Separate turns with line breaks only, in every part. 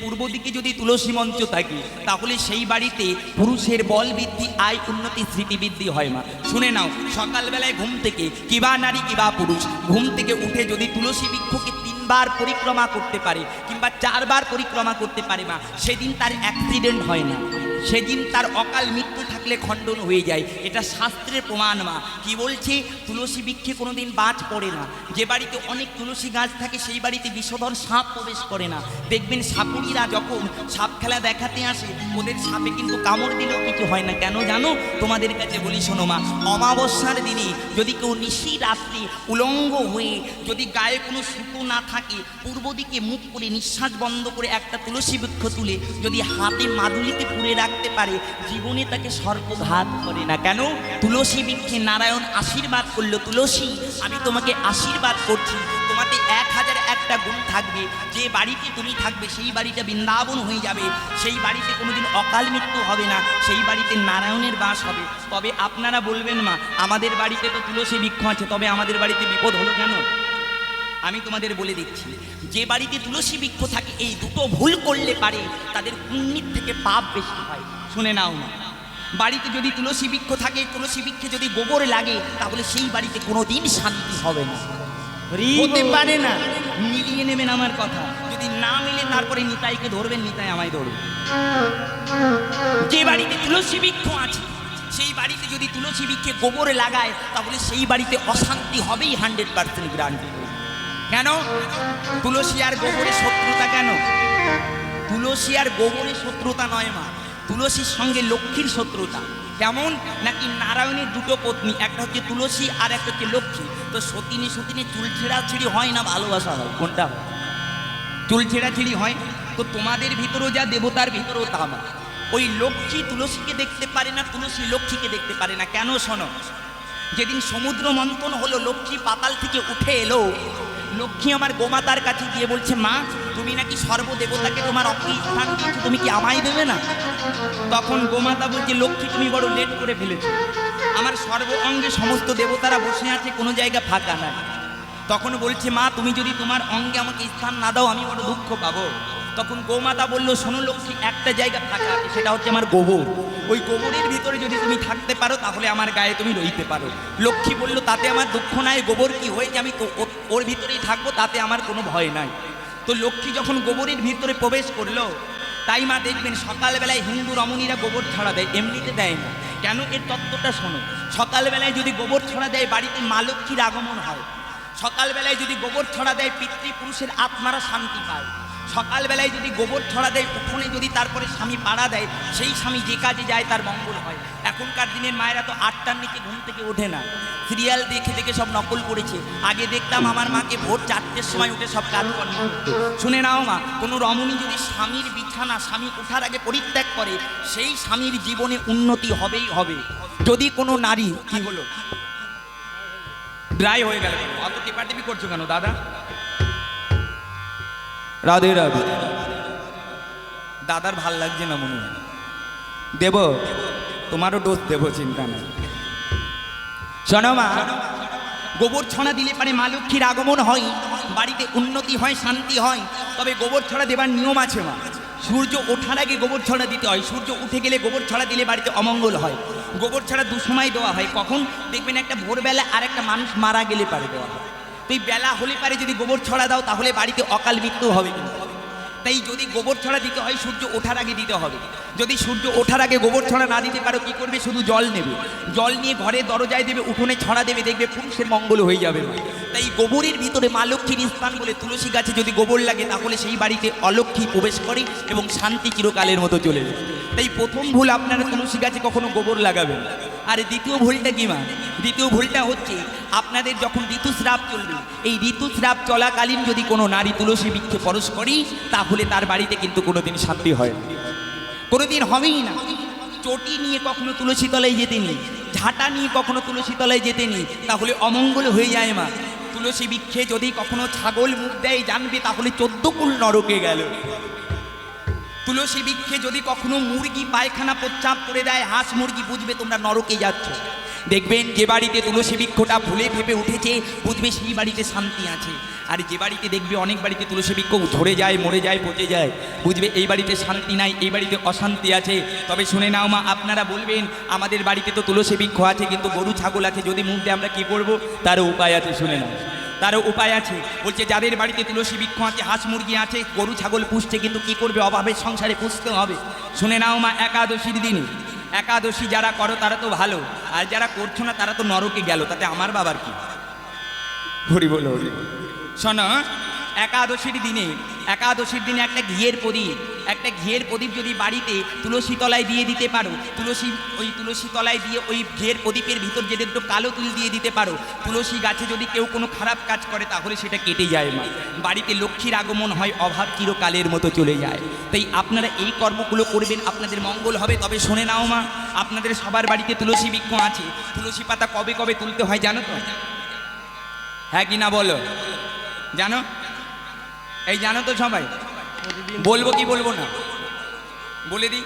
পূর্ব দিকে যদি তুলসী মঞ্চ থাকে তাহলে সেই বাড়িতে পুরুষের বল বৃদ্ধি, আয় উন্নতি, স্মৃতিবৃদ্ধি হয় মা। শুনে নাও, সকালবেলায় ঘুম থেকে কিবা নারী কিবা পুরুষ ঘুম থেকে উঠে যদি তুলসী বৃক্ষকে 3 বার পরিক্রমা করতে পারে কিংবা 4 বার পরিক্রমা করতে পারে মা, সেদিন তার অ্যাক্সিডেন্ট হয় না, সেদিন তার অকাল মৃত্যু থাকলে খণ্ডন হয়ে যায়। এটা শাস্ত্রের প্রমাণ মা। কি বলছে? তুলসী বৃক্ষে কোনোদিন বাজ পড়ে না। যে বাড়িতে অনেক তুলসী গাছ থাকে সেই বাড়িতে বিষধর সাপ প্রবেশ করে না। দেখবেন সাপুরিরা যখন সাপ খেলা দেখাতে আসে ওদের সাপে কিন্তু কামড় দিলেও কিছু হয় না। কেন জানো? তোমাদের কাছে বলি শোনো মা, অমাবস্যার দিনে যদি কেউ নিশি রাত্রি উলঙ্গ হয়ে যদি গায়ে কোনো সুতো না থাকে, পূর্ব দিকে মুখ করে নিঃশ্বাস বন্ধ করে একটা তুলসী বৃক্ষ তুলে যদি হাতে মাদুলিতে পুড়ে রাখতে পারে, জীবনে তাকে সর্পঘাত করে না। কেন? তুলসী বৃক্ষে নারায়ণ আশীর্বাদ করলো, তুলসী আমি তোমাকে আশীর্বাদ করছি, তোমাতে 1001টা গুণ থাকবে। যে বাড়িতে তুমি থাকবে সেই বাড়িটা বৃন্দাবন হয়ে যাবে, সেই বাড়িতে কোনোদিন অকাল মৃত্যু হবে না, সেই বাড়িতে নারায়ণের বাস হবে। তবে আপনারা বলবেন মা, আমাদের বাড়িতে তো তুলসী বৃক্ষ আছে, তবে আমাদের বাড়িতে বিপদ হলো কেন? আমি তোমাদের বলে দিচ্ছি, যে বাড়িতে তুলসী বৃক্ষ থাকে এই দুটো ভুল করলে পারে তাদের পুণ্যের থেকে পাপ বেশি হয়। শুনে নাও মা, বাড়িতে যদি তুলসী বৃক্ষ থাকে, তুলসী বৃক্ষে যদি গোবর লাগে তাহলে সেই বাড়িতে কোনোদিন শান্তি হবে না, হতে পারে না। মিলিয়ে নেবেন আমার কথা, যদি না মিলে তারপরে নিতাইকে ধরবেন, নিতাই আমায় ধরবে। যে বাড়িতে তুলসী বৃক্ষ আছে সেই বাড়িতে যদি তুলসী বৃক্ষে গোবর লাগায় তাহলে সেই বাড়িতে অশান্তি হবেই 100% গ্যারান্টি। কেন? তুলসী আর গোবরের শত্রুতা কেন? তুলসী আর গোবরের শত্রুতা নয় মা, তুলসীর সঙ্গে লক্ষ্মীর শত্রুতা। কেমন? নাকি নারায়ণের দুটো পত্নী, একটা হচ্ছে তুলসী আর একটা হচ্ছে লক্ষ্মী। তো সতিনী সতিনী চুল ছেঁড়াছিড়ি হয় না ভালোবাসা হয়? কোনটা হয়? চুল ছেঁড়াছিড়ি হয়। তো তোমাদের ভিতরেও যা দেবতার ভিতরেও তা মা। ওই লক্ষ্মী তুলসীকে দেখতে পারে না, তুলসী লক্ষ্মীকে দেখতে পারে না। কেন? শোনো, যেদিন সমুদ্র মন্থন হলো, লক্ষ্মী পাতাল থেকে উঠে এলো, লক্ষ্মী আমার গোমাতার কাছে গিয়ে বলছে, মা তুমি নাকি সর্বদেবতাকে তোমার অকি স্থান দিয়েছো, তুমি কি আমায় দেবে না? তখন গোমাতা বলছে, লক্ষ্মী তুমি বড় লেট করে ফেলেছো, আমার সর্ব অঙ্গে সমস্ত দেবতারা বসে আছে, কোনো জায়গা ফাঁকা নাই। তখন বলছে, মা তুমি যদি তোমার অঙ্গে আমাকে স্থান না দাও আমি বড় দুঃখ পাবো। তখন গোমাতা বলল, শোনো লক্ষ্মী, একটা জায়গা ফাঁকা আছে, সেটা হচ্ছে আমার গোবর। ওই গোবরের ভিতরে যদি তুমি থাকতে পারো তাহলে আমার গায়ে তুমি রইতে পারো। লক্ষ্মী বলল, তাতে আমার দুঃখ নাই, গোবর কি হয়েছে, আমি ওর ভিতরেই থাকবো, তাতে আমার কোনো ভয় নাই। তো লক্ষ্মী যখন গোবরের ভিতরে প্রবেশ করলো, তাই মা দেখবেন সকালবেলায় হিন্দু রমণীরা গোবর ছড়া দেয়, এমনিতে দেয় না। কেন? এর তত্ত্বটা শোনো। সকালবেলায় যদি গোবর ছড়া দেয় বাড়িতে মা লক্ষ্মীর আগমন হয়। সকালবেলায় যদি গোবর ছড়া দেয় পিতৃপুরুষের আত্মারা শান্তি পায়। সকালবেলায় যদি গোবর ছড়া দেয় উঠোনে, যদি তারপরে স্বামী পাড়া দেয়, সেই স্বামী যে কাজে যায় তার মঙ্গল হয়। এখনকার দিনের মায়েরা তো 8টার নিচে ঘুম থেকে ওঠে না, সিরিয়াল দেখে দেখে সব নকল করেছে। আগে দেখতাম আমার মাকে ভোর 4টের সময় উঠে সব কাজকর্ম করত। শুনে নাও মা, কোনো রমণী যদি স্বামীর বিছানা স্বামী ওঠার আগে পরিত্যাগ করে, সেই স্বামীর জীবনে উন্নতি হবেই হবে। যদি কোনো নারী, কি হলো ড্রাই হয়ে গেল, অত টিপাটিপি করছো কেন দাদা? রাধে রাধে। দাদার ভাল লাগছে না মনে হয়, দেব তোমারও ডোজ দেবো, চিন্তা নেই। শোনো মা, গোবর ছড়া দিলে পারে মা লক্ষ্মীর আগমন হয়, বাড়িতে উন্নতি হয়, শান্তি হয়। তবে গোবর ছড়া দেবার নিয়ম আছে মা। সূর্য ওঠার আগে গোবর ছড়া দিতে হয়, সূর্য উঠে গেলে গোবর ছড়া দিলে বাড়িতে অমঙ্গল হয়। গোবর ছড়া 2 সময় দেওয়া হয়। কখন? দেখবেন একটা ভোরবেলা আর একটা মানুষ মারা গেলে পারে দেওয়া হয়। তো এই বেলা হলে পারে যদি গোবর ছড়া দাও তাহলে বাড়িতে অকাল মৃত্যু হবে কিন্তু। তাই যদি গোবর ছড়া দিতে হয় সূর্য ওঠার আগে দিতে হবে। যদি সূর্য ওঠার আগে গোবর ছড়া না দিতে পারো, কি করবে? শুধু জল নেবে, জল নিয়ে ঘরে দরজায় দেবে, উঠোনে ছড়া দেবে, দেখবে পুরুষের মঙ্গল হয়ে যাবে। তাই গোবরের ভিতরে মা লক্ষ্মীর স্থান বলে তুলসী গাছে যদি গোবর লাগে তাহলে সেই বাড়িতে অলক্ষ্মী প্রবেশ করে এবং শান্তি চিরকালের মতো চলে যায়। তাই প্রথম ভুল, আপনারা তুলসী গাছে কখনো গোবর লাগাবেন। আর দ্বিতীয় ভুলটা কি মা? দ্বিতীয় ভুলটা হচ্ছে, আপনাদের যখন ঋতুস্রাব চলবে, এই ঋতুস্রাব চলাকালীন যদি কোনো নারী তুলসী বৃক্ষে পরশ করি তাহলে তার বাড়িতে কিন্তু কোনোদিন শান্তি হয় না, কোনোদিন হবেই না। চটি নিয়ে কখনো তুলসী তলায় যেতে নেই, ঝাঁটা নিয়ে কখনো তুলসী তলায় যেতে নেই, তাহলে অমঙ্গল হয়ে যায় মা। তুলসী বৃক্ষে যদি কখনো ছাগল মুখ দেয় জানবে তাহলে 14 কুল নরকে গেল। তুলসী বৃক্ষে যদি কখনো মুরগি পায়খানা প্রস্রাব করে দেয়, হাঁস মুরগি, বুঝবে তোমরা নরকে যাচ্ছ। দেখবেন যে বাড়িতে তুলসী বৃক্ষটা ফুলে ফেপে উঠেছে বুঝবে সেই বাড়িতে শান্তি আছে। আর যে বাড়িতে দেখবে অনেক বাড়িতে তুলসী বৃক্ষ ঝরে যায়, মরে যায়, পচে যায়, বুঝবে এই বাড়িতে শান্তি নাই, এই বাড়িতে অশান্তি আছে। তবে শুনে নাও মা, আপনারা বলবেন আমাদের বাড়িতে তো তুলসী বৃক্ষ আছে কিন্তু গরু ছাগল আছে, যদি মুখ দিয়ে আমরা কী করব? তারও উপায় আছে, শুনে নাও, তারও উপায় আছে। বলছে যাদের বাড়িতে তুলসী বৃক্ষ আছে, হাঁস মুরগি আছে, গরু ছাগল পুষছে কিন্তু কি করবে? অভাবের সংসারে পুষতে হবে। শুনে নাও মা, একাদশীর দিনে, একাদশী যারা করো তারা তো ভালো, আর যারা করছো না তারা তো নরকে গেল, তাতে আমার বাবার কি? হরি বল, হরি বল। শোনো, একাদশীর দিনে একটা ঘিয়ের প্রদীপ যদি বাড়িতে তুলসী তলায় দিয়ে দিতে পারো, তুলসী তলায় দিয়ে ওই ঘিয়ের প্রদীপের ভিতর যদি একটু কালো তিল দিয়ে দিতে পারো, তুলসী গাছে যদি কেউ কোনো খারাপ কাজ করে তাহলে সেটা কেটে যায় মা। বাড়িতে লক্ষ্মীর আগমন হয়, অভাব চিরকালের মতো চলে যায়। তাই আপনারা এই কর্মগুলো করবেন, আপনাদের মঙ্গল হবে। তবে শুনে নাও মা, আপনাদের সবার বাড়িতে তুলসী বৃক্ষ আছে, তুলসী পাতা কবে কবে তুলতে হয় জানো তো? হ্যাঁ কি না বলো? জানো? এই জানো তো সবাই? বলবো কি বলবো না? বলে দিই।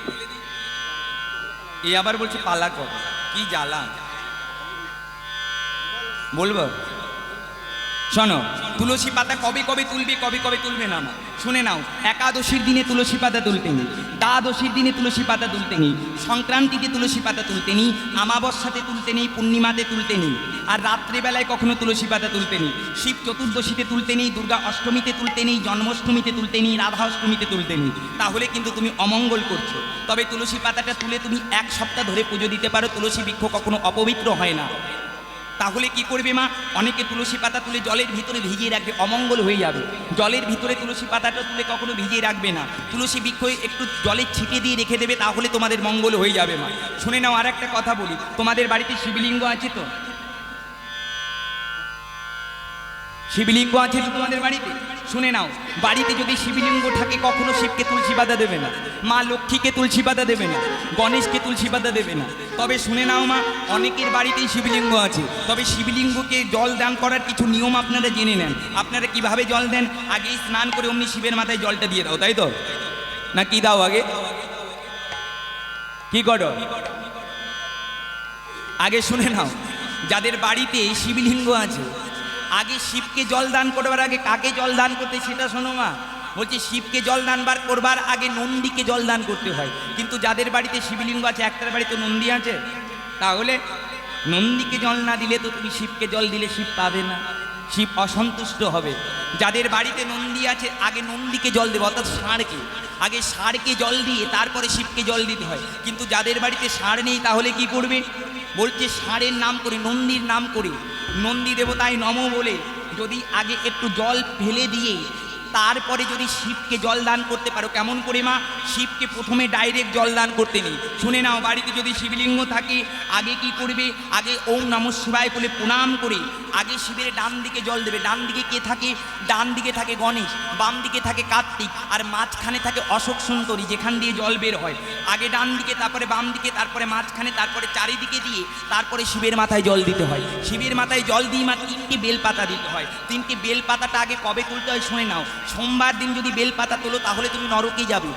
এই আবার বলছে পালা কর, কি জ্বালা। বলবো? শোনো, তুলসী পাতা কবে কবে তুলবে, কবে কবে তুলবে না মা, শুনে নাও। একাদশীর দিনে তুলসী পাতা তুলতে নেই, দ্বাদশীর দিনে তুলসী পাতা তুলতে নেই, সংক্রান্তিতে তুলসী পাতা তুলতে নেই, আমাবস্যাতে তুলতে নেই, পূর্ণিমাতে তুলতে নেই, আর রাত্রেবেলায় কখনো তুলসী পাতা তুলতে নেই। শিব চতুর্দশীতে তুলতে নেই, দুর্গা অষ্টমীতে তুলতে নেই, জন্মাষ্টমীতে তুলতে নেই, রাধা অষ্টমীতে তুলতে নেই, তাহলে কিন্তু তুমি অমঙ্গল করছো। তবে তুলসী পাতাটা তুলে তুমি 1 সপ্তাহ ধরে পুজো দিতে পারো, তুলসী বৃক্ষ কখনো অপবিত্র হয় না। তাহলে কি করবে মা, অনেকে তুলসী পাতা তুলে জলের ভিতরে ভিজিয়ে রাখবে, অমঙ্গল হয়ে যাবে। জলের ভিতরে তুলসী পাতাটা তুলে কখনো ভিজিয়ে রাখবে না, তুলসী বৃক্ষ একটু জলে ছিটে দিয়ে রেখে দেবে, তাহলে তোমাদের মঙ্গল হয়ে যাবে মা। শুনে নাও, আর একটা কথা বলি, তোমাদের বাড়িতে শিবলিঙ্গ আছে তো? শিবলিঙ্গ আছে তো তোমাদের বাড়িতে? শুনে নাও, বাড়িতে যদি শিবলিঙ্গ থাকে কখনো শিবকে তুলসী পাতা দেবে না, মা লক্ষ্মীকে তুলসী পাতা দেবে না, গণেশকে তুলসী পাতা দেবে না। তবে শুনে নাও মা, অনেকের বাড়িতেই শিবলিঙ্গ আছে, তবে শিবলিঙ্গকে জল দান করার কিছু নিয়ম আপনারা জেনে নেন। আপনারা কিভাবে জল দেন? আগেই স্নান করে অমনি শিবের মাথায় জলটা দিয়ে দাও, তাই তো? না কি দাও আগে? কি করো আগে? শুনে নাও, যাদের বাড়িতে শিবলিঙ্গ আছে, আগে শিবকে জল দান করবার আগে কাকে জল দান করতে সেটা শোনো মা। বলছি শিবকে জল দান করবার আগে নন্দীকে জল দান করতে হয়, কিন্তু যাদের বাড়িতে শিবলিঙ্গ আছে, একটার বাড়িতে নন্দী আছে, তাহলে নন্দীকে জল না দিলে তো তুমি শিবকে জল দিলে শিব পাবে না, শিব অসন্তুষ্ট হবে। যাদের বাড়িতে নন্দী আছে আগে নন্দীকে জল দেবে, অর্থাৎ ষাঁড়কে, আগে ষাঁড়কে জল দিয়ে তারপরে শিবকে জল দিতে হয়। কিন্তু যাদের বাড়িতে ষাঁড় নেই তাহলে কি করবে? বলছে ষাঁড়ের নাম করে, নন্দীর নাম করে, নন্দী দেবতায় নম বলে যদি আগে একটু জল ফেলে দিয়ে তারপরে যদি শিবকে জল দান করতে পারো। কেমন করে মা? শিবকে প্রথমে ডাইরেক্ট জল দান করতে নেই। শুনে নাও, বাড়িতে যদি শিবলিঙ্গ থাকে আগে কি করবে? আগে ওম নমঃ শিবায় বলে প্রণাম করে আগে শিবের ডান দিকে জল দেবে। ডান দিকে কে থাকে? ডান দিকে থাকে গণেশ, বাম দিকে থাকে কার্তিক, আর মাঝখানে থাকে অশোক সুন্দরী, যেখান দিয়ে জল বের হয়। আগে ডান দিকে, তারপরে বাম দিকে, তারপরে মাঝখানে, তারপরে চারিদিকে দিয়ে তারপরে শিবের মাথায় জল দিতে হয়। শিবের মাথায় জল দিয়ে মা 3টে বেলপাতা দিতে হয়। 3টে বেলপাতাটা আগে কবে তুলতে হয় শুনে নাও। সোমবার দিন যদি বেলপাতা তোলো তাহলে তুমি নরকে যাবে।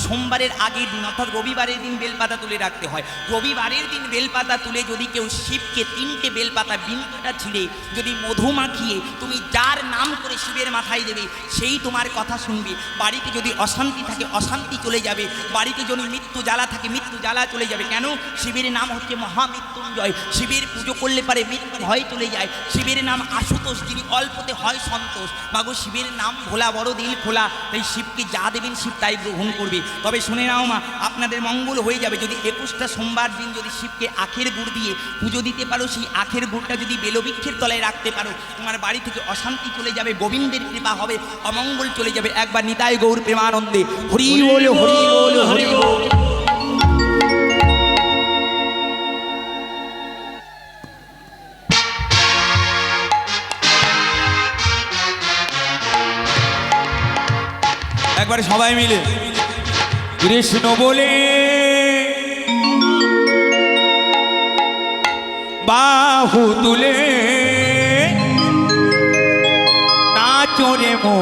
সোমবারের আগের দিন অর্থাৎ রবিবারের দিন বেলপাতা তুলে রাখতে হয়। রবিবারের দিন বেলপাতা তুলে যদি কেউ শিবকে 3টে বেলপাতা বিন্দুটা ছিঁড়ে যদি মধু মাখিয়ে তুমি যার নাম করে শিবের মাথায় দেবে, সেই তোমার কথা শুনবে। বাড়িতে যদি অশান্তি থাকে অশান্তি চলে যাবে, বাড়িতে যদি মৃত্যু জ্বালা থাকে মৃত্যু জ্বালা চলে যাবে। কেন? শিবের নাম হচ্ছে মহামৃত্যুঞ্জয়। শিবের পুজো করলে পারে মৃত্যু ভয় চলে যায়। শিবের নাম আশুতোষ, যিনি অল্পতে হয় সন্তোষ। মাগো শিবের নাম ভোলা, বড় দিল খোলা। তাই শিবকে যা দেবেন শিব তাই গ্রহণ করবে। তবে শুনে নাও মা, আপনাদের মঙ্গল হয়ে যাবে যদি 21টা সোমবার দিন যদি শিবকে আখের গুড় দিয়ে পুজো দিতে পারো। সেই আখের গুড়টা যদি বেলবৃক্ষের তলায় রাখতে পারো, তোমার বাড়ি থেকে অশান্তি চলে যাবে, গোবিন্দের কৃপা হবে, অমঙ্গল চলে যাবে। একবার নিতাই গৌর প্রেমানন্দে হরি বল, হরি বল, হরি বল। একবার সবাই মিলে কৃষ্ণ বলে বাহু তুলে নাচরে মো